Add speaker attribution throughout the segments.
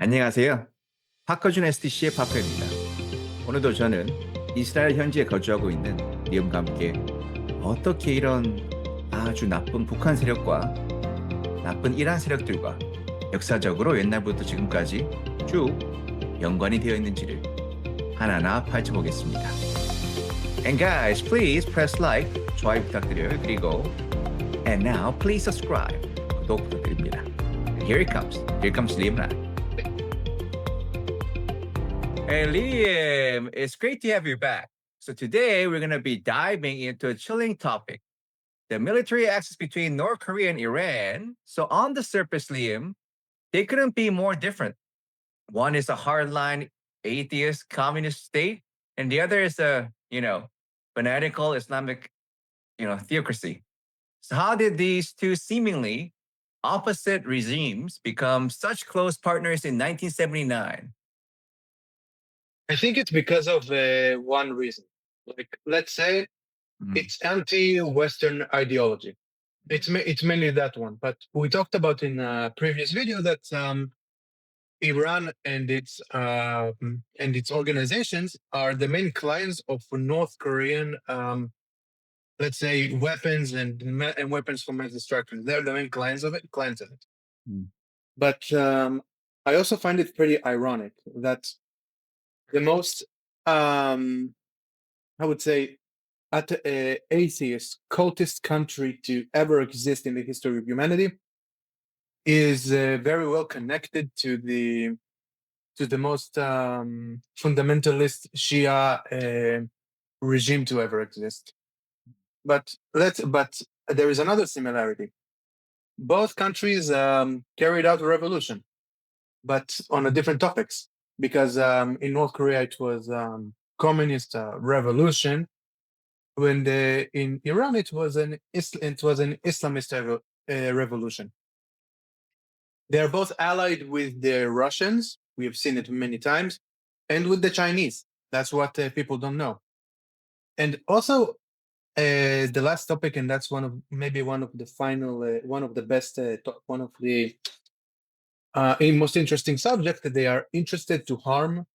Speaker 1: 안녕하세요. 파커준 SDC의 파커입니다. 오늘도 저는 이스라엘 현지에 거주하고 있는 리엄과 함께 어떻게 이런 아주 나쁜 북한 세력과 나쁜 이란 세력들과 역사적으로 옛날부터 지금까지 쭉 연관이 되어 있는지를 하나하나 파헤쳐보겠습니다. And guys, please press like, 좋아요 부탁드려요. 그리고 and now please subscribe, 구독 부탁드립니다. And here it comes. Here comes Liam and I. Hey Liam, it's great to have you back. So today we're going to be diving into a chilling topic, the military axis between North Korea and Iran. So on the surface, Liam, they couldn't be more different. One is a hardline atheist communist state, and the other is a, fanatical Islamic, theocracy. So how did these two seemingly opposite regimes become such close partners in 1979?
Speaker 2: I think it's because of one reason. Like, let's say it's anti-Western ideology. It's mainly that one. But we talked about in a previous video that Iran and its organizations are the main clients of North Korean, let's say, weapons and weapons for mass destruction. They're the main clients of it. But I also find it pretty ironic that the most, I would say, atheist, cultist country to ever exist in the history of humanity is very well connected to the most fundamentalist Shia regime to ever exist. But there is another similarity. Both countries carried out a revolution, but on a different topics. Because in North Korea it was communist revolution, when in Iran it was an Islamist revolution. They are both allied with the Russians. We have seen it many times, and with the Chinese. That's what people don't know. And also the last topic, and that's one of the most interesting subject, that they are interested to harm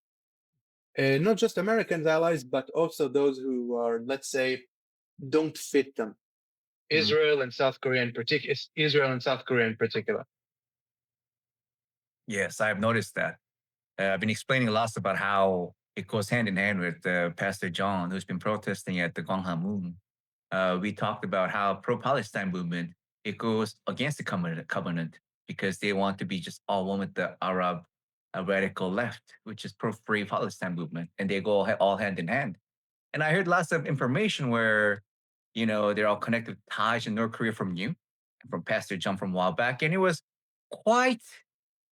Speaker 2: not just American allies, but also those who are, let's say, don't fit them. Israel and South Korea in particular.
Speaker 1: Yes, I've noticed that. I've been explaining lots about how it goes hand in hand with Pastor John, who's been protesting at the Gwanghwa Moon. We talked about how pro-Palestine movement, it goes against the covenant because they want to be just all one with the Arab radical left, which is pro-free Palestine movement, and they go all hand in hand. And I heard lots of information where, they're all connected ties in North Korea from you, from Pastor John from a while back, and it was quite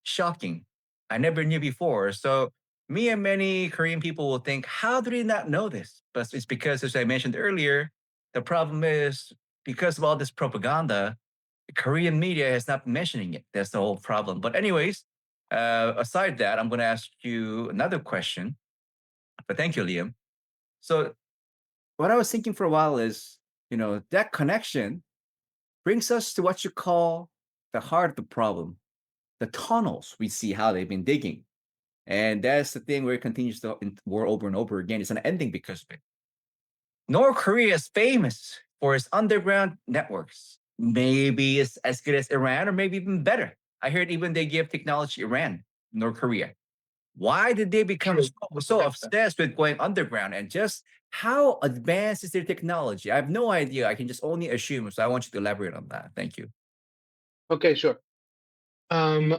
Speaker 1: shocking. I never knew before. So me and many Korean people will think, how do they not know this? But it's because, as I mentioned earlier, the problem is because of all this propaganda, the Korean media has not been mentioning it. That's the whole problem. But anyways, aside that, I'm going to ask you another question. But thank you, Liam. So what I was thinking for a while is, that connection brings us to what you call the heart of the problem, the tunnels we see how they've been digging. And that's the thing where it continues to war over and over again. It's an ending because of it. North Korea is famous for its underground networks. Maybe it's as good as Iran or maybe even better. I heard even they give technology Iran, North Korea. Why did they become so obsessed with going underground, and just how advanced is their technology? I have no idea. I can just only assume. So I want you to elaborate on that. Thank you.
Speaker 2: Okay, sure.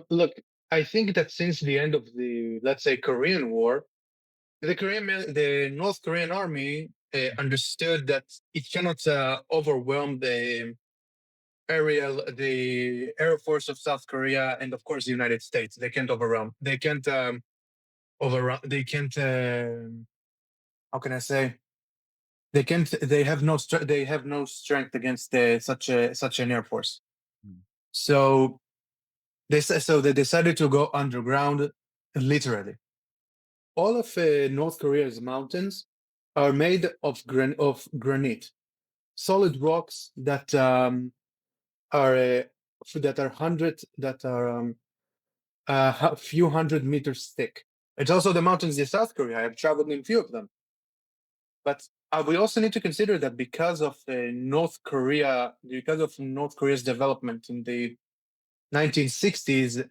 Speaker 2: Look, I think that since the end of the, let's say, Korean War, the North Korean army understood that it cannot overwhelm the Air Force of South Korea, and of course the United States. They can't overwhelm. They can't overrun. They can't. How can I say? They can't. They have no. They have no strength against such an Air Force. So they decided to go underground, literally. All of North Korea's mountains are made of granite, solid rocks that are a few hundred meters thick. It's also the mountains in South Korea. I've traveled in a few of them. But we also need to consider that because of North Korea's development in the 1960s,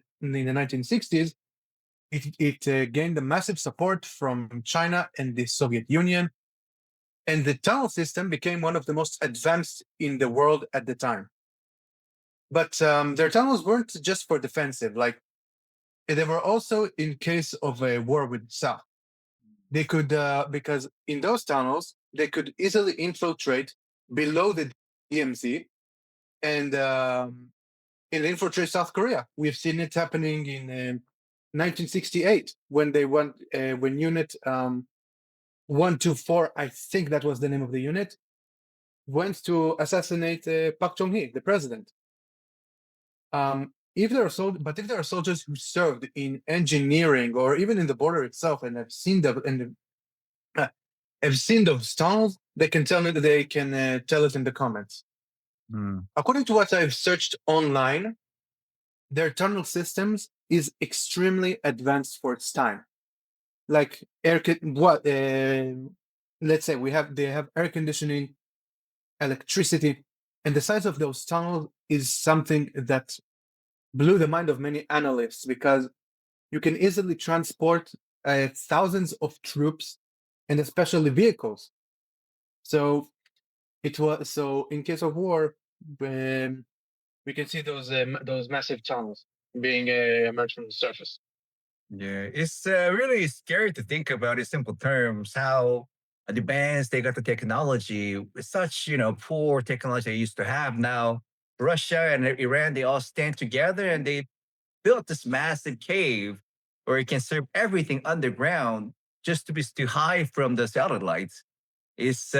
Speaker 2: it gained a massive support from China and the Soviet Union, and the tunnel system became one of the most advanced in the world at the time. But their tunnels weren't just for defensive, like they were also in case of a war with South. They could, because in those tunnels, they could easily infiltrate below the DMZ and infiltrate South Korea. We've seen it happening in 1968 when they went, when Unit 124, I think that was the name of the unit, went to assassinate Park Chung-hee, the president. If there are soldiers who served in engineering or even in the border itself and have seen those tunnels, they can tell us in the comments. According to what I've searched online, their tunnel systems is extremely advanced for its time. Like let's say they have air conditioning, electricity, and the size of those tunnels is something that blew the mind of many analysts, because you can easily transport thousands of troops and especially vehicles. So in case of war, we can see those massive tunnels being emerged from the surface.
Speaker 1: Yeah, it's really scary to think about in simple terms how advanced they got the technology with such, poor technology they used to have. Now, Russia and Iran, they all stand together and they built this massive cave where it can serve everything underground just to hide from the satellites. It's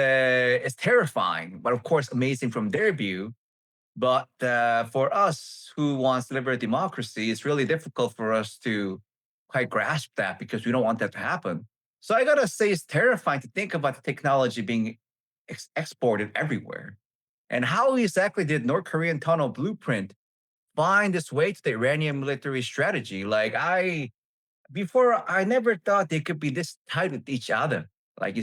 Speaker 1: terrifying, but of course amazing from their view. But for us who wants to live a democracy, it's really difficult for us to quite grasp that because we don't want that to happen. So I gotta say, it's terrifying to think about the technology being exported everywhere. And how exactly did North Korean tunnel blueprint find its way to the Iranian military strategy? Like before, I never thought they could be this tight with each other. Like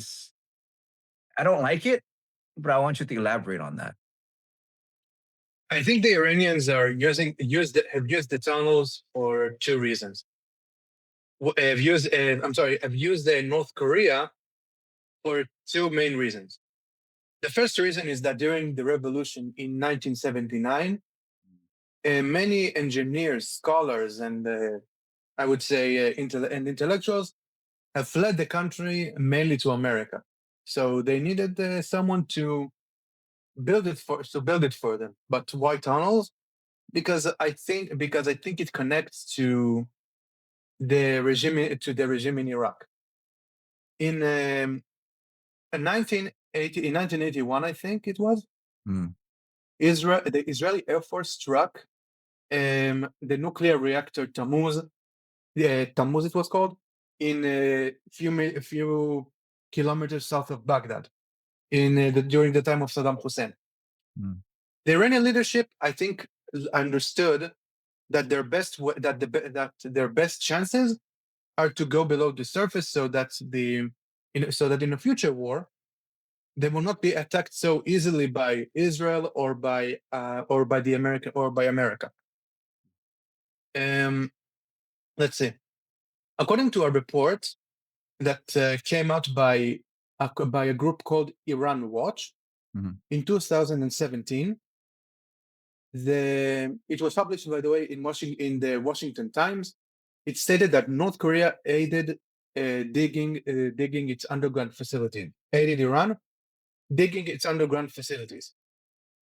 Speaker 1: I don't like it, but I want you to elaborate on that.
Speaker 2: I think the Iranians have used the tunnels for two reasons. Have used North Korea for two main reasons. The first reason is that during the revolution in 1979, many engineers, scholars, and I would say intellectuals have fled the country mainly to America. So they needed someone to build it for them. But why tunnels? Because I think it connects to the regime in Iraq. In 1981, I think it was, the Israeli Air Force struck the nuclear reactor Tammuz it was called, in a few kilometers south of Baghdad during the time of Saddam Hussein. The Iranian leadership, I think, understood that their best chances are to go below the surface, so that in a future war they will not be attacked so easily by Israel or by America. Let's see. According to a report that came out by a group called Iran Watch in 2017, it was published, by the way, in the Washington Times. It stated that North Korea aided digging its underground facility. Aided Iran digging its underground facilities.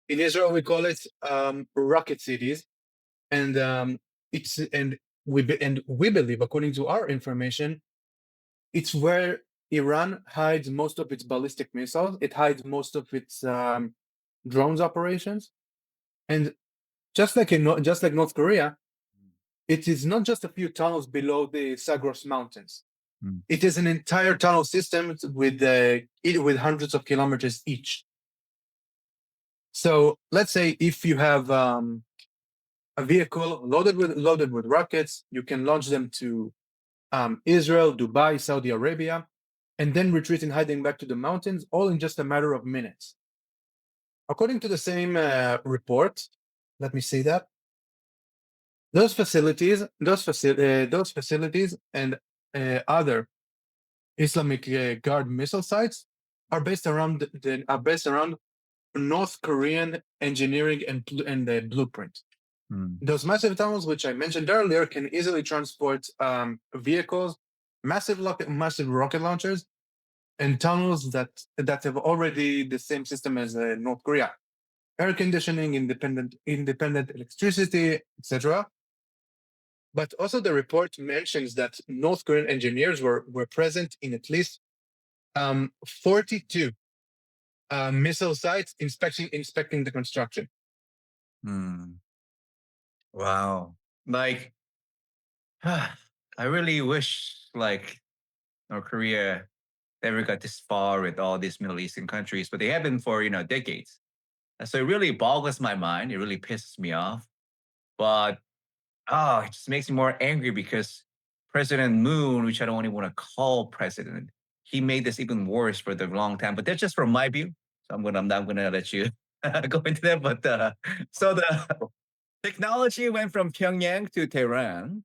Speaker 2: In Israel, we call it rocket cities, and we believe, according to our information, it's where Iran hides most of its ballistic missiles. It hides most of its drones operations, and just like North Korea, it is not just a few tunnels below the Zagros mountains. It is an entire tunnel system with hundreds of kilometers each. So let's say if you have a vehicle loaded with rockets. You can launch them to Israel, Dubai, Saudi Arabia, and then retreat and hiding back to the mountains, all in just a matter of minutes. According to the same report, let me see that those facilities and other Islamic Guard missile sites are based around North Korean engineering and blueprint. Those massive tunnels, which I mentioned earlier, can easily transport vehicles, massive rocket launchers, and tunnels that have already the same system as North Korea: air conditioning, independent electricity, etc. But also the report mentions that North Korean engineers were present in at least 42 missile sites inspecting the construction.
Speaker 1: Wow. Like, I really wish like North Korea never got this far with all these Middle Eastern countries, but they have been for, decades. And so it really boggles my mind. It really pisses me off. But it just makes me more angry because President Moon, which I don't even want to call president, he made this even worse for the long time. But that's just from my view. So I'm not gonna let you go into that. But so the technology went from Pyongyang to Tehran,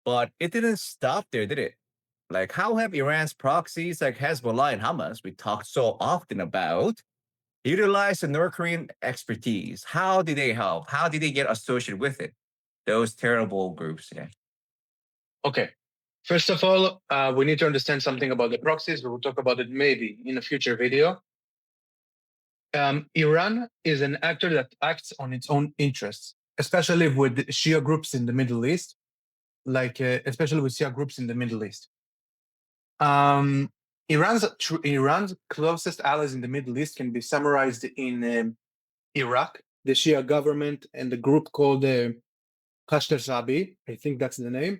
Speaker 1: but it didn't stop there, did it? Like, how have Iran's proxies like Hezbollah and Hamas, we talked so often about, utilized the North Korean expertise? How did they help? How did they get associated with it? Those terrible groups. Yeah.
Speaker 2: Okay. First of all, we need to understand something about the proxies. We will talk about it maybe in a future video. Iran is an actor that acts on its own interests, especially with Shia groups in the Middle East, Iran's closest allies in the Middle East can be summarized in Iraq, the Shia government, and the group called Qashtar Sabi, I think that's the name.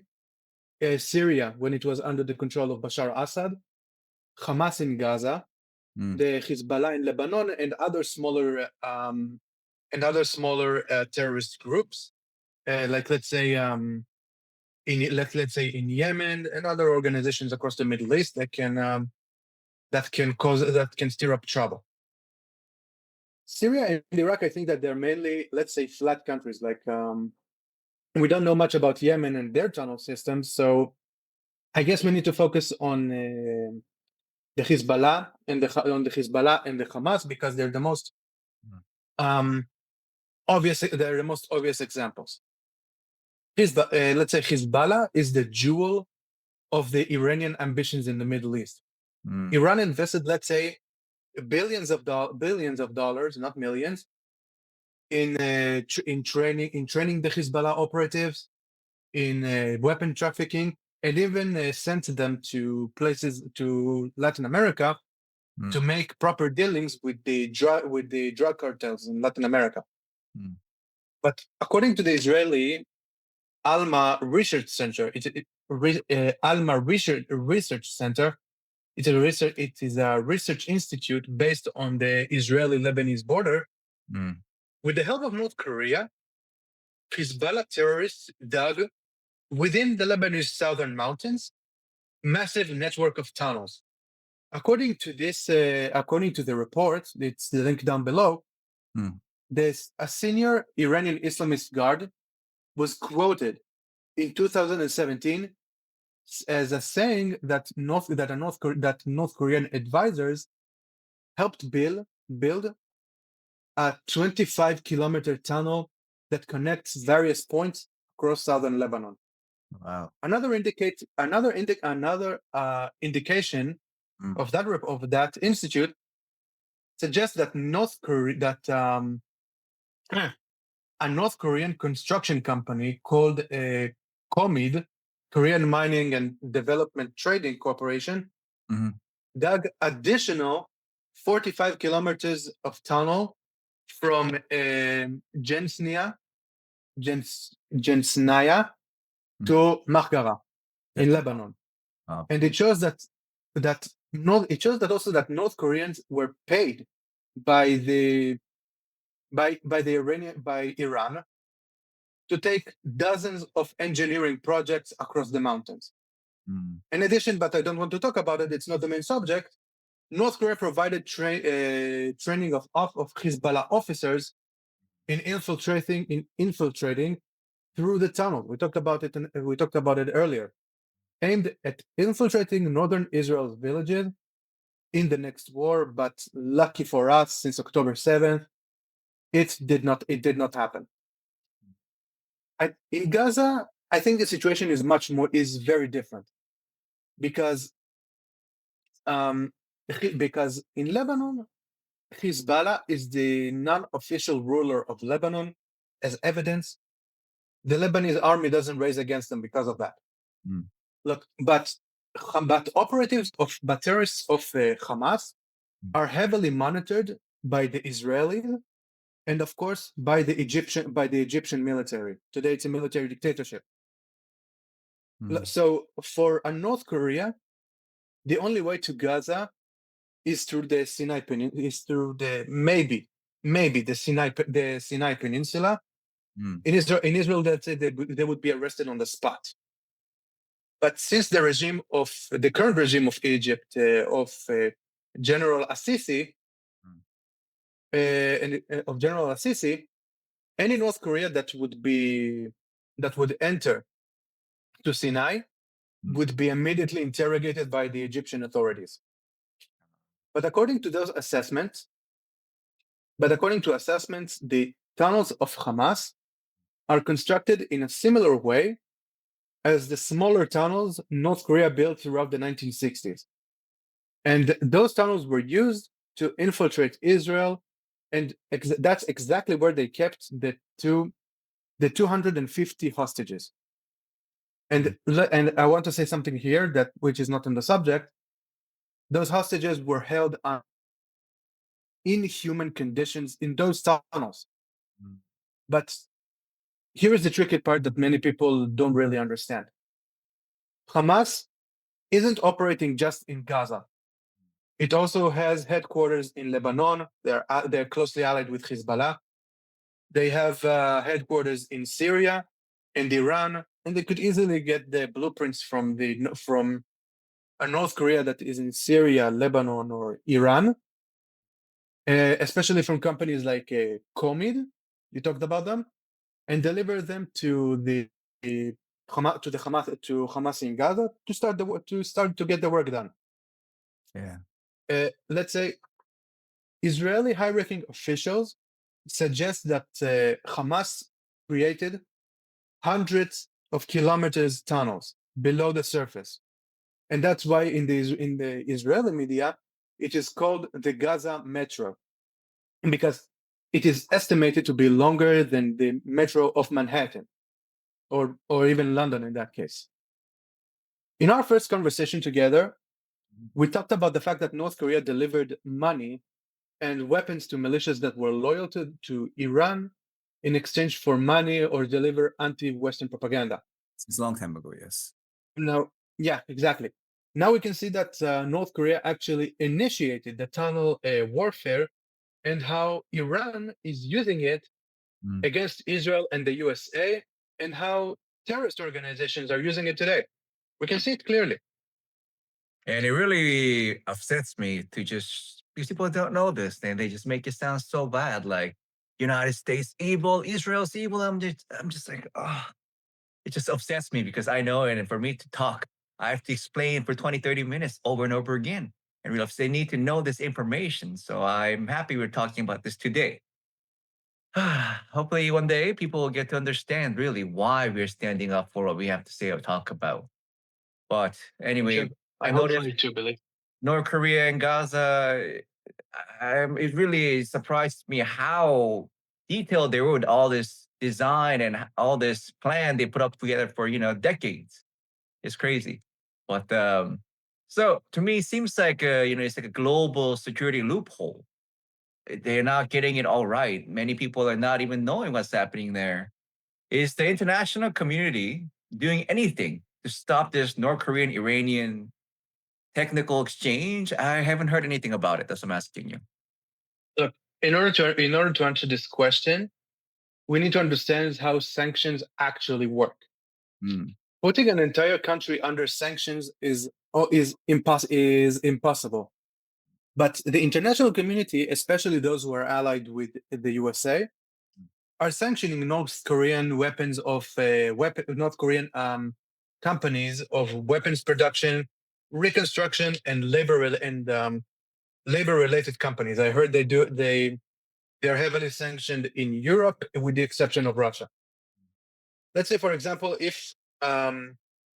Speaker 2: Syria, when it was under the control of Bashar Assad. Hamas in Gaza, the Hezbollah in Lebanon, and other smaller terrorist groups, let's say in Yemen and other organizations across the Middle East that can stir up trouble. Syria and Iraq, I think that they're mainly, let's say, flat countries. Like we don't know much about Yemen and their tunnel systems, so I guess we need to focus on the Hezbollah and the Hamas because they're the most obvious. They're the most obvious examples. Let's say Hezbollah is the jewel of the Iranian ambitions in the Middle East. Iran invested, let's say, billions of dollars, not millions, in training the Hezbollah operatives, in weapon trafficking, and even sent them to places to Latin America to make proper dealings with the drug cartels in Latin America. But according to the Israeli Alma Research Center, Alma Research Center, it is a research institute based on the Israeli-Lebanese border. With the help of North Korea, Hezbollah terrorists dug within the Lebanese southern mountains massive network of tunnels. According to the report, it's the link down below. There's a senior Iranian Islamist guard was quoted in 2017 as a saying that North Korean advisors helped build a 25-kilometer tunnel that connects various points across southern Lebanon.
Speaker 1: Wow.
Speaker 2: Another indication of that institute suggests that a North Korean construction company called KOMID, Korean Mining and Development Trading Corporation, dug additional 45 kilometers of tunnel from Jensnaya to Margara in Lebanon. And it shows that North Koreans were paid by Iran to take dozens of engineering projects across the mountains. In addition, but I don't want to talk about it, it's not the main subject, North Korea provided training of Hezbollah officers in infiltrating through the tunnel. We talked about it earlier, aimed at infiltrating northern Israel's villages in the next war. But lucky for us, since October 7th, it did not happen. In Gaza, I think the situation is very different, because in Lebanon, Hezbollah is the non-official ruler of Lebanon. As evidence, the Lebanese army doesn't raise against them because of that. Look, but terrorists of Hamas are heavily monitored by the Israelis and, of course, by the Egyptian military. Today, it's a military dictatorship. So, for North Korea, the only way to Gaza is through the Sinai Peninsula. Is through the maybe the Sinai Peninsula. In Israel, they would be arrested on the spot. But since the current regime of Egypt, of General Assisi, any North Korea that would enter to Sinai would be immediately interrogated by the Egyptian authorities. But according to assessments, the tunnels of Hamas are constructed in a similar way as the smaller tunnels North Korea built throughout the 1960s. And those tunnels were used to infiltrate Israel, and that's exactly where they kept the 250 hostages. And I want to say something here which is not in the subject. Those hostages were held on inhuman conditions in those tunnels. But here is the tricky part that many people don't really understand. Hamas isn't operating just in Gaza. It also has headquarters in Lebanon. They're closely allied with Hezbollah. They have headquarters in Syria and Iran, and they could easily get the blueprints from a North Korea that is in Syria, Lebanon, or Iran, especially from companies like Comid. You talked about them, and deliver them to Hamas in Gaza to start to get the work done. Let's say Israeli high-ranking officials suggest that Hamas created hundreds of kilometers tunnels below the surface, and that's why in the Israeli media it is called the Gaza Metro, because it is estimated to be longer than the metro of Manhattan, or even London in that case. In our first conversation together, we talked about the fact that North Korea delivered money and weapons to militias that were loyal to Iran in exchange for money or deliver anti-Western propaganda.
Speaker 1: It's a long time ago, yes.
Speaker 2: Now, yeah, exactly. Now we can see that North Korea actually initiated the tunnel warfare, and how Iran is using it against Israel and the USA, and how terrorist organizations are using it today. We can see it clearly.
Speaker 1: And it really upsets me because people don't know this, and they just make it sound so bad, like United States evil, Israel's evil. I'm just like, oh, it just upsets me because I know, and for me to talk, I have to explain for 20, 30 minutes over and over again. And they need to know this information. So I'm happy we're talking about this today. Hopefully one day people will get to understand really why we're standing up for what we have to say or talk about. But anyway,
Speaker 2: I hope so too, Billy.
Speaker 1: North Korea and Gaza, it really surprised me how detailed they were with all this design and all this plan they put up together for, decades. It's crazy. But so to me, it seems like, it's like a global security loophole. They're not getting it all right. Many people are not even knowing what's happening there. Is the international community doing anything to stop this North Korean Iranian technical exchange? I haven't heard anything about it. That's what I'm asking you.
Speaker 2: Look, in order to answer this question, we need to understand how sanctions actually work.
Speaker 1: Mm.
Speaker 2: Putting an entire country under sanctions is impossible. But the international community, especially those who are allied with the USA, are sanctioning North Korean weapons of North Korean companies of weapons production, reconstruction, and labor-related companies. I heard they are heavily sanctioned in Europe, with the exception of Russia. Let's say, for example, if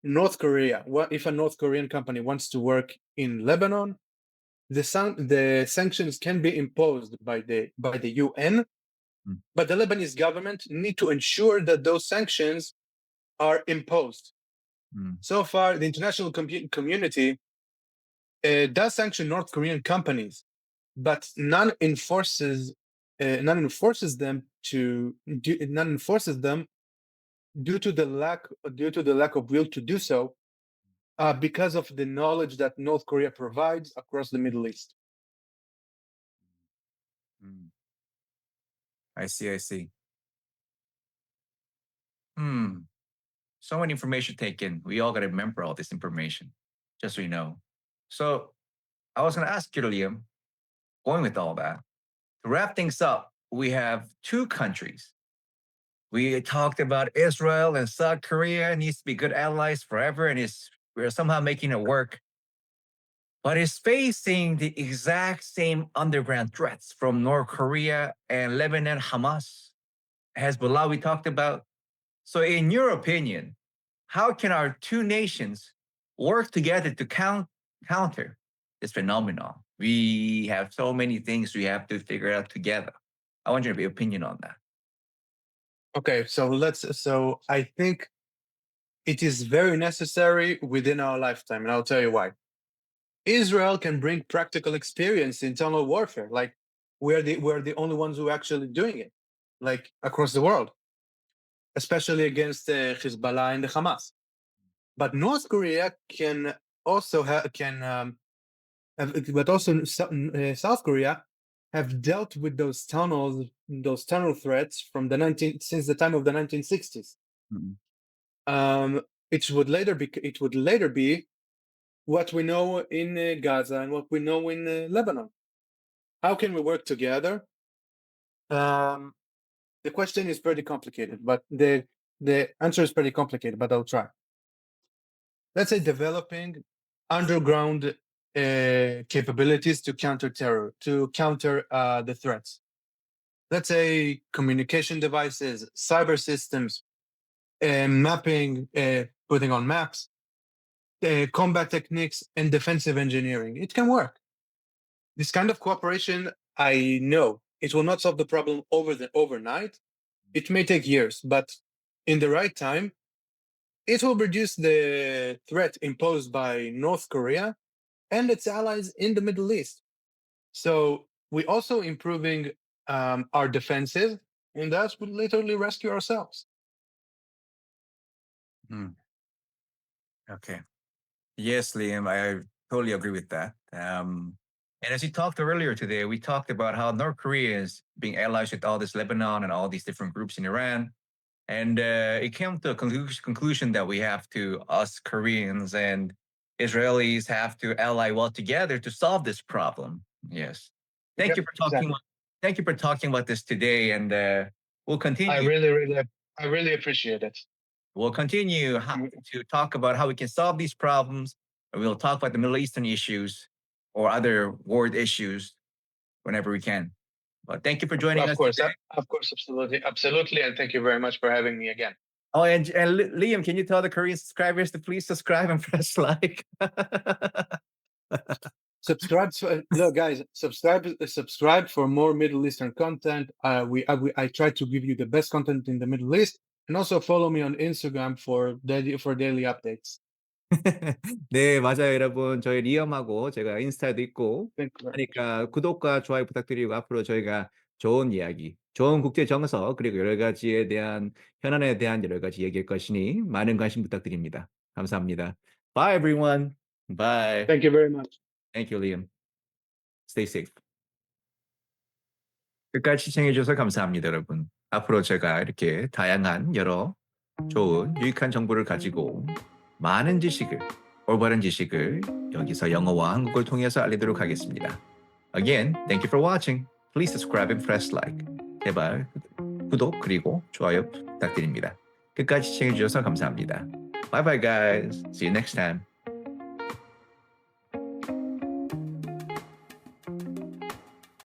Speaker 2: North Korea, if a North Korean company wants to work in Lebanon, the sanctions can be imposed by the UN, but the Lebanese government need to ensure that those sanctions are imposed. So far, the international community does sanction North Korean companies, but none enforces them due to the lack of will to do so, because of the knowledge that North Korea provides across the Middle East.
Speaker 1: I see. So much information taken. We all got to remember all this information, just so you know. So I was going to ask you, Liam, going with all that, to wrap things up, we have two countries. We talked about Israel and South Korea needs to be good allies forever, and we're somehow making it work. But it's facing the exact same underground threats from North Korea and Lebanon, Hamas, Hezbollah we talked about. So in your opinion, how can our two nations work together to counter this phenomenon? We have so many things we have to figure out together. I want your opinion on that.
Speaker 2: Okay, so I think it is very necessary within our lifetime, and I'll tell you why. Israel can bring practical experience in tunnel warfare. Like we're the only ones who are actually doing it, like across the world, especially against Hezbollah and the Hamas. But North Korea can also South Korea have dealt with those tunnel threats since the time of the 1960s. It would later be what we know in Gaza and what we know in Lebanon. How can we work together? The question is pretty complicated, but the answer is pretty complicated, but I'll try. Let's say developing underground capabilities to counter terror, to counter the threats. Let's say communication devices, cyber systems, mapping, putting on maps, combat techniques, and defensive engineering. It can work. This kind of cooperation, I know, it will not solve the problem overnight. It may take years, but in the right time, it will reduce the threat imposed by North Korea and its allies in the Middle East. So we also improving our defenses, and that would literally rescue ourselves.
Speaker 1: Okay. Yes, Liam, I totally agree with that. And as you talked earlier today, we talked about how North Korea is being allies with all this Lebanon and all these different groups in Iran. And it came to a conclusion that us Koreans and Israelis have to ally well together to solve this problem. Yes. Thank you for talking. Exactly. Thank you for talking about this today, and we'll continue.
Speaker 2: I really appreciate it.
Speaker 1: We'll continue to talk about how we can solve these problems. We'll talk about the Middle Eastern issues or other world issues whenever we can. But thank you for joining us today.
Speaker 2: Of course, absolutely, and thank you very much for having me again.
Speaker 1: Oh, and Liam, can you tell the Korean subscribers to please subscribe and press like?
Speaker 2: Subscribe, guys. Subscribe for more Middle Eastern content. I try to give you the best content in the Middle East, and also follow me on Instagram for daily updates.
Speaker 1: 네, 맞아요, 여러분. 저희 리엄하고 제가 인스타도 있고 하니까 구독과 좋아요 부탁드리고 앞으로 저희가 좋은 이야기, 좋은 국제 정서 그리고 여러 가지에 대한 현안에 대한 여러 가지 얘기할 것이니 많은 관심 부탁드립니다. 감사합니다. Bye, everyone. Bye.
Speaker 2: Thank you very much.
Speaker 1: Thank you, Liam. Stay safe. 끝까지 시청해 주셔서 감사합니다, 여러분. 앞으로 제가 이렇게 다양한 여러 좋은 유익한 정보를 가지고 많은 지식을, 올바른 지식을 여기서 영어와 한국어를 통해서 알리도록 하겠습니다. Again, thank you for watching. Please subscribe and press like. 제발 구독 그리고 좋아요 부탁드립니다. 끝까지 시청해주셔서 감사합니다. Bye bye guys. See you next time.